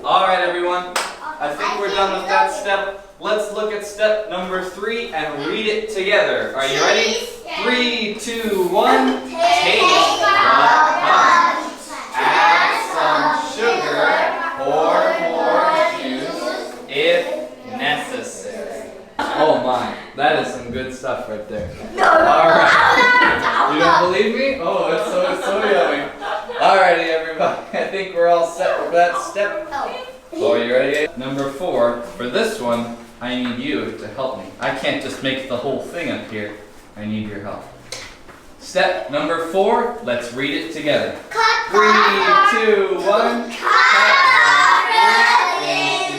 Alright everyone, I think we're done with that step. Let's look at step number 3 and read it together. Are you ready? 3, 2, 1. Take the punch. Add some sugar or more juice if necessary. Oh my, that is some good stuff right there. Alright. You don't believe me? Oh, it's so yummy. Alrighty everybody, I think we're all set for that step. Oh, are you ready? Number 4, for this one, I need you to help me. I can't just make the whole thing up here. I need your help. Step number 4, let's read it together. 3, 2, 1. Cut into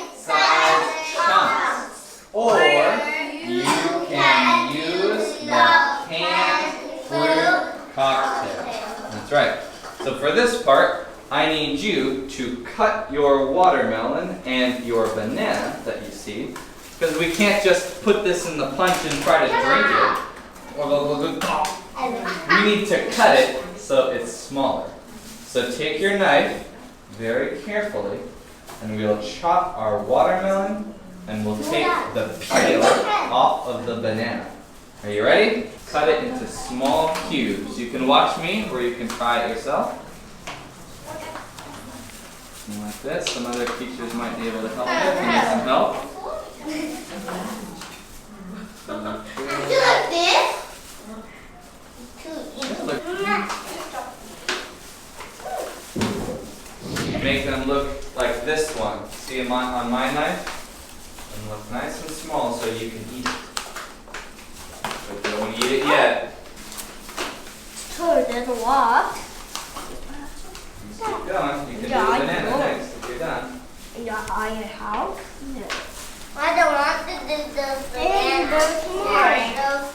bite-sized chunks. Or you can use the canned fruit cocktail. That's right. So for this part, I need you to cut your watermelon and your banana that you see, because we can't just put this in the punch and try to drink it. We need to cut it so it's smaller. So take your knife very carefully and we'll chop our watermelon and we'll take the peel off of the banana. Are you ready? Cut it into small cubes. You can watch me or you can try it yourself. Like this. Some other teachers might be able to help you if you need some help. You like this? Make them look like this one. See them on my knife? And look nice and small so you can eat it. But don't eat it yet. There's a lot. Keep going. You can do the banana next if you're done. Yeah, I have. No. I don't want to do the banana.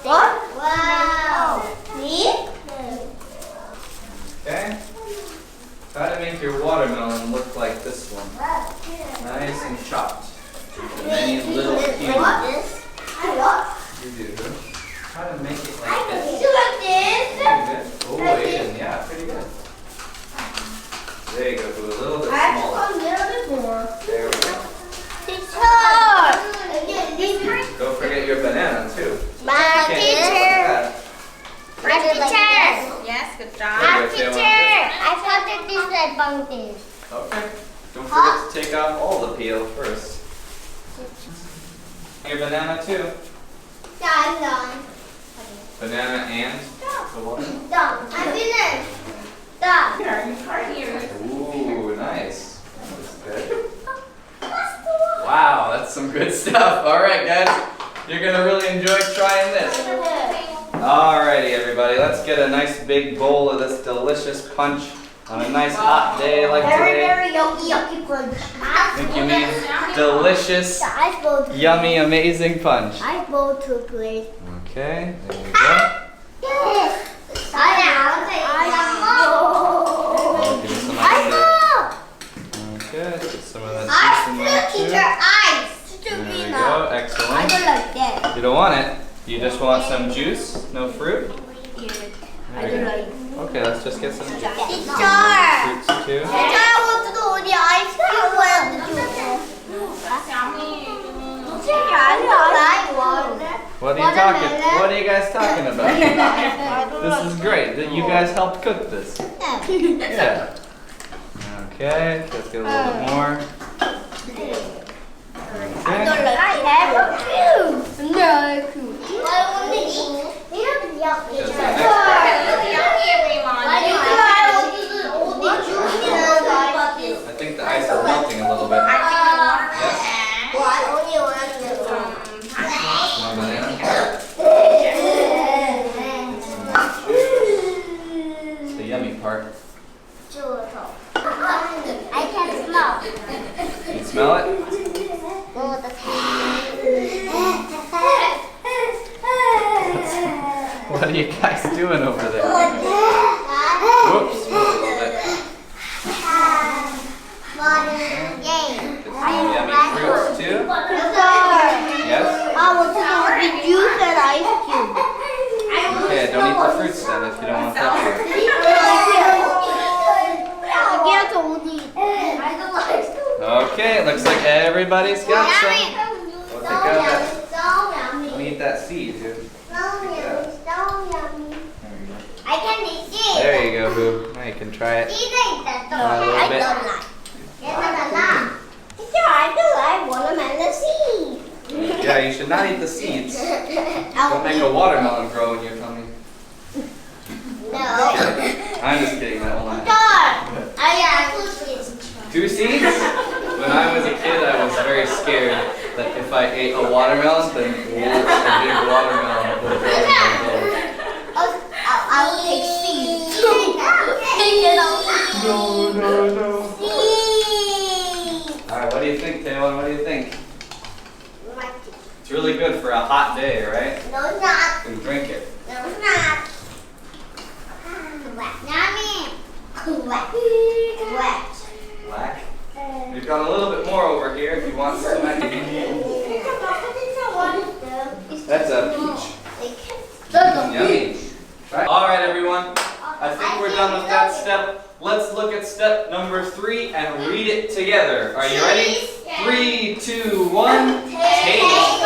What? Wow. Me? Okay? Try to make your watermelon look like this one. Nice and chopped. Many little cubes. I want. You do. Try to make it like this. You like this? Pretty good. Oh, Aiden, yeah, pretty good. There you go, do a little bit smaller. A little bit more. There we go. Teacher! Don't forget your banana too. My teacher! My teacher! Yes, good job. My teacher! I thought that this said bunting. Okay. Don't forget to take off all the peel first. Your banana too. Yeah, I'm done. Banana and the water. Done. I'm finished. Done. Ooh, nice. That's good. Wow, that's some good stuff. Alright guys, you're gonna really enjoy trying this. Alrighty everybody, let's get a nice big bowl of this delicious punch on a nice hot day like today. Very yucky punch. I think you mean delicious, yummy, amazing punch. I go to place. Okay, there you go. Give me some ice there. Okay, put some of that juice in there too. There we go, excellent. I don't like that. You don't want it? You just want some juice? No fruit? I don't like. Okay, let's just get some juice. Teacher! Fruits too. I want to go to the ice cream What are you guys talking about? This is great. That you guys helped cook this. Yeah. Okay, let's get a little bit more. I don't like carrot. No. I want to eat. I think the ice is melting a little bit. Yes? More banana? It's the yummy part. I can smell. You can smell it? What are you guys doing over there? Whoops. A little bit. Yummy fruits too? Yes? I want to go with juice and ice cream. Okay, don't eat the fruits then if you don't want that. I get to only. Okay, looks like everybody's got some. Yummy. We'll So take out that. yummy. So yummy. Let me eat that seed, dude. So yummy. So yummy. There you go. I can eat it. There you go, Boo. Now you can try it. A little A little bit. I don't like watermelon seed. Yeah, you should not eat the seeds. Don't make a watermelon grow in your tummy. No. I'm just kidding, that will not. I 2 seeds? When I was a kid, I was very scared that if I ate a watermelon, then a big watermelon would grow in my nose. I'll take seeds. Take it out. No. Seeds. Alright, what do you think, Taylor? What do you think? It's really good for a hot day, right? No, it's not. You can drink it. No, it's not. Yummy. Wet. Black? We've got a little bit more over here if you want some. That's a peach. Yummy. Right. Alright, everyone. I think we're done with that step. Let's look at step number 3 and read it together. Are you ready? 3, 2, 1. Taste.